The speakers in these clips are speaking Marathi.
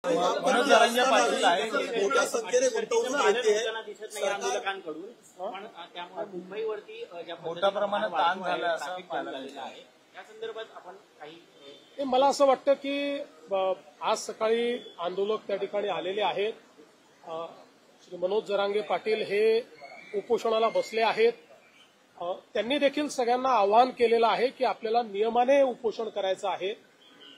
मनोज जरांगे पाटील आहेत, मोठ्या संख्येने गुंतवणूक येते आंदोलकांकडून, पण त्यामुळे मुंबईवरती मोठ्या प्रमाणात ताण झाला असं पाहायला आहे. या संदर्भात आपण काही मला असं वाटतं की आज सकाळी आंदोलक त्या ठिकाणी आलेले आहेत. श्री मनोज जरांगे पाटील हे उपोषणाला बसले आहेत. त्यांनी देखील सगळ्यांना आवाहन केलेलं आहे की आपल्याला नियमाने उपोषण करायचं आहे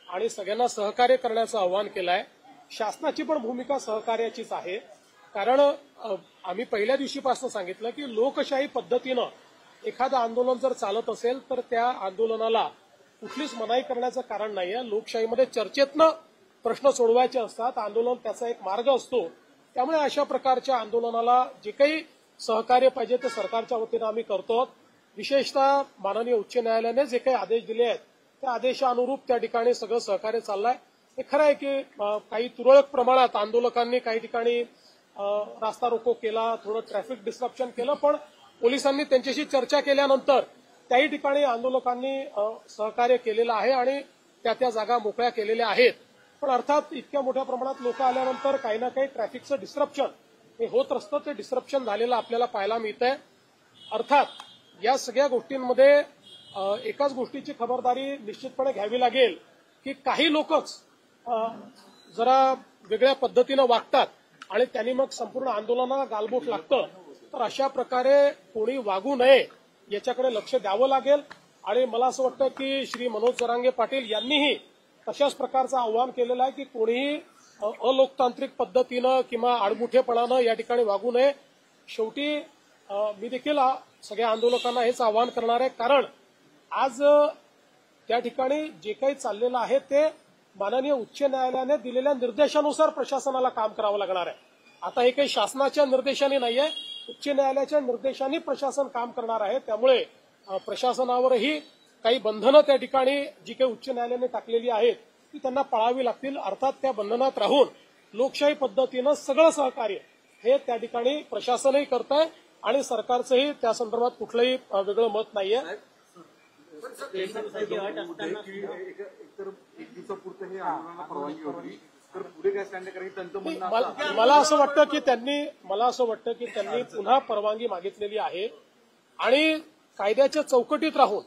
आणि सगळ्यांना सहकार्य करण्याचं आवाहन केलं आहे. शासनाची पण भूमिका सहकार्याचीच आहे, कारण आम्ही पहिल्या दिवशीपासून सांगितलं की लोकशाही पद्धतीनं एखादं आंदोलन जर चालत असेल तर त्या आंदोलनाला कुठलीच मनाई करण्याचं कारण नाही आहे. लोकशाहीमध्ये चर्चेतनं प्रश्न सोडवायचे असतात, आंदोलन त्याचा एक मार्ग असतो. त्यामुळे अशा प्रकारच्या आंदोलनाला जे काही सहकार्य पाहिजे ते सरकारच्या वतीनं आम्ही करतो. विशेषतः माननीय उच्च न्यायालयाने जे काही आदेश दिले आहेत त्या आदेशानुरूप त्या ठिकाणी सगळं सहकार्य चाललंय. हे खरं आहे की काही तुरळक प्रमाणात आंदोलकांनी काही ठिकाणी रास्ता रोको केला, थोडं ट्रॅफिक डिस्ट्रप्शन केलं, पण पोलिसांनी त्यांच्याशी चर्चा केल्यानंतर त्याही ठिकाणी आंदोलकांनी सहकार्य केलेलं आहे आणि त्या जागा मोकळ्या केलेल्या आहेत. पण अर्थात इतक्या मोठ्या प्रमाणात लोक आल्यानंतर काही ना काही ट्रॅफिकचं डिस्ट्रप्शन हे होत असतं. ते डिस्ट्रप्शन झालेलं आपल्याला पाहायला मिळतंय. अर्थात या सगळ्या गोष्टींमध्ये एकाच गोष्टीची खबरदारी निश्चितपणे घ्यावी लागेल की काही लोकच जरा वेगळ्या पद्धतीनं वागतात आणि त्यांनी मग संपूर्ण आंदोलनाला गालबोट लागतं. तर अशा प्रकारे कोणी वागू नये याच्याकडे लक्ष द्यावं लागेल. आणि मला असं वाटतं की श्री मनोज जरांगे पाटील यांनीही तशाच प्रकारचं आवाहन केलेलं आहे की कोणीही अलोकतांत्रिक पद्धतीनं किंवा आडमुठेपणानं या ठिकाणी वागू नये. शेवटी मी देखील सगळ्या आंदोलकांना हेच आवाहन करणार आहे, कारण आज त्या ठिकाणी जे काही चाललेलं आहे ते माननीय उच्च न्यायालयाने दिलेल्या निर्देशानुसार प्रशासनाला काम करावं लागणार आहे. आता हे काही शासनाच्या निर्देशाने नाहीये, उच्च न्यायालयाच्या निर्देशांनी प्रशासन काम करणार आहे. त्यामुळे प्रशासनावरही काही बंधनं त्या ठिकाणी जी काही उच्च न्यायालयाने टाकलेली आहेत ती त्यांना पाळावी लागतील. अर्थात त्या बंधनात राहून लोकशाही पद्धतीनं सगळं सहकार्य हे त्या ठिकाणी प्रशासनही करत आहे आणि सरकारचंही त्या संदर्भात कुठलंही वेगळं मत नाहीये. मला असं वाटतं की त्यांनी पुन्हा परवानगी मागितलेली आहे आणि कायद्याच्या चौकटीत राहून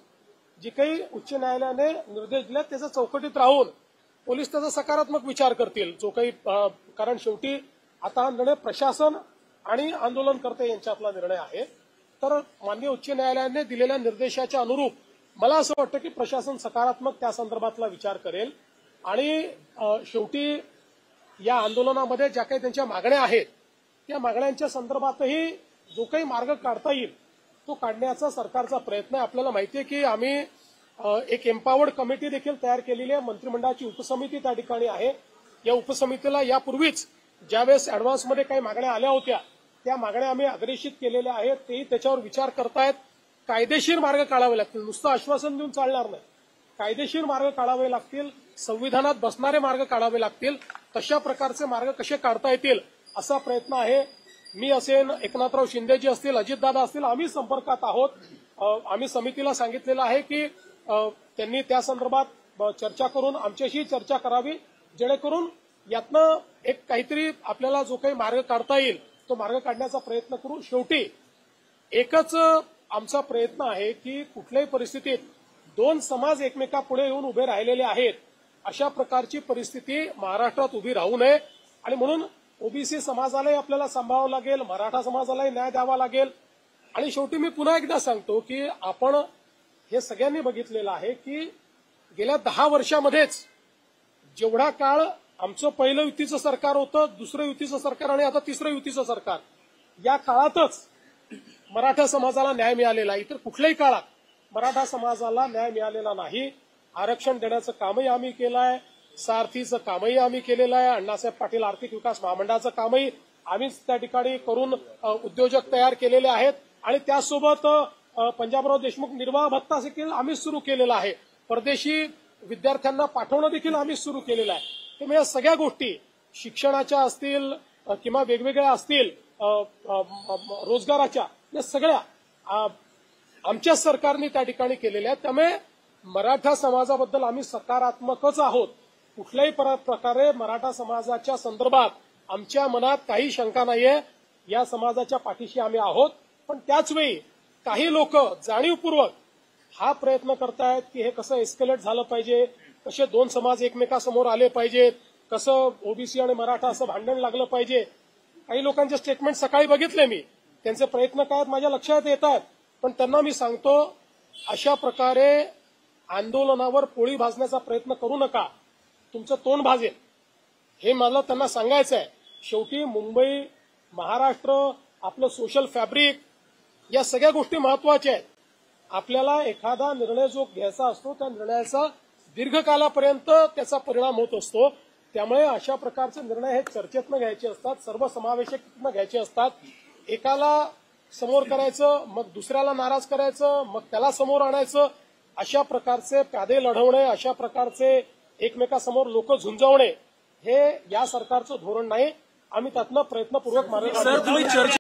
जे काही उच्च न्यायालयाने निर्देश दिले त्याच्या चौकटीत राहून पोलीस त्याचा सकारात्मक विचार करतील. जो काही कारण शेवटी आता हा निर्णय प्रशासन आणि आंदोलनकर्ते यांच्यातला निर्णय आहे. तर माननीय उच्च न्यायालयाने दिलेल्या निर्देशाच्या अनुरूप मला असं वाटतं की प्रशासन सकारात्मक त्या संदर्भातला विचार करेल आणि शेवटी या आंदोलनामध्ये ज्या काही त्यांच्या मागण्या आहेत त्या मागण्यांच्या संदर्भातही जो काही मार्ग काढता येईल तो काढण्याचा सरकारचा प्रयत्न आहे. आपल्याला माहिती आहे की आम्ही एक एम्पावर्ड कमिटी देखील तयार केलेली आहे. मंत्रिमंडळाची उपसमिती त्या ठिकाणी आहे. या उपसमितीला यापूर्वीच ज्यावेळेस अॅडव्हान्समध्ये काही मागण्या आल्या होत्या त्या मागण्या आम्ही अग्रेषित केलेल्या आहेत. तेही त्याच्यावर विचार करतायत. कायदेशीर मार्ग काढावे लागतील, नुसतं आश्वासन देऊन चालणार नाही. कायदेशीर मार्ग काढावे लागतील, संविधानात बसणारे मार्ग काढावे लागतील. तशा प्रकारचे मार्ग कसे काढता येतील असा प्रयत्न आहे. मी असेल, एकनाथराव शिंदेजी असतील, अजितदादा असतील, आम्ही संपर्कात आहोत. आम्ही समितीला सांगितलेलं आहे की त्यांनी त्या संदर्भात चर्चा करून आमच्याशी चर्चा करावी, जेणेकरून यातनं एक काहीतरी आपल्याला जो काही मार्ग काढता येईल तो मार्ग काढण्याचा प्रयत्न करू. शेवटी एकच आमचा प्रयत्न आहे की कुठल्याही परिस्थितीत दोन समाज एकमेकापुढे येऊन उभे राहिलेले आहेत अशा प्रकारची परिस्थिती महाराष्ट्रात उभी राहू नये. आणि म्हणून ओबीसी समाजालाही आपल्याला सांभाळावं लागेल, मराठा समाजालाही न्याय द्यावा लागेल. आणि शेवटी मी पुन्हा एकदा सांगतो की आपण हे सगळ्यांनी बघितलेलं आहे की गेल्या 10 वर्षामध्येच जेवढा काळ आमचं पहिलं युतीचं सरकार होतं, दुसरं युतीचं सरकार आणि आता तिसरं युतीचं सरकार, या काळातच मराठा समाजाला न्याय मिळालेला आहे. इतर कुठल्याही काळात मराठा समाजाला न्याय मिळालेला नाही. आरक्षण देण्याचं कामही आम्ही केलं आहे, सारथीचं कामही आम्ही केलेलं आहे, अण्णासाहेब पाटील आर्थिक विकास महामंडळाचं कामही आम्हीच त्या ठिकाणी करून उद्योजक तयार केलेले आहेत. आणि त्यासोबत पंजाबराव देशमुख निर्वाह भत्ता देखील आम्हीच सुरू केलेला आहे. परदेशी विद्यार्थ्यांना पाठवणं देखील आम्हीच सुरू केलेलं आहे. त्यामुळे या सगळ्या गोष्टी शिक्षणाच्या असतील किंवा वेगवेगळ्या असतील रोजगाराच्या, या सगळ्या आमच्याच सरकारने त्या ठिकाणी केलेल्या आहेत. त्यामुळे मराठा समाजाबद्दल आम्ही सकारात्मकच आहोत. कुठल्याही प्रकारे मराठा समाजाच्या संदर्भात आमच्या मनात काही शंका नाहीये. या समाजाच्या पाठीशी आम्ही आहोत. पण त्याचवेळी काही लोक जाणीवपूर्वक हा प्रयत्न करतायत की हे कसं एस्केलेट झालं पाहिजे, कसे दोन समाज एकमेकासमोर आले पाहिजेत, कसं ओबीसी आणि मराठा असं भांडण लागलं पाहिजे. काही लोकांचे स्टेटमेंट सकाळी बघितले मी, त्यांचे प्रयत्न काय माझ्या लक्षात येतात. पण त्यांना मी सांगतो, अशा प्रकारे आंदोलनावर पोळी भाजण्याचा प्रयत्न करू नका, तुमचं तोंड भाजेल. हे मला त्यांना सांगायचं आहे. शेवटी मुंबई, महाराष्ट्र, आपलं सोशल फॅब्रिक, या सगळ्या गोष्टी महत्वाच्या आहेत. आपल्याला एखादा निर्णय जो घ्यायचा असतो त्या निर्णयाचा दीर्घकालापर्यंत त्याचा परिणाम होत असतो. त्यामुळे अशा प्रकारचे निर्णय हे चर्चेतनं घ्यायचे असतात, सर्वसमावेशकनं घ्यायचे असतात. एकाला समोर करायचं, मग दुसऱ्याला नाराज करायचं, मग त्याला समोर आणायचं. अशा प्रकारचे प्यादे लढवणे, अशा प्रकारचे एकमेकासमोर लोक झुंजवणे हे या सरकारचं धोरण नाही. आम्ही त्यातनं प्रयत्नपूर्वक मार्ग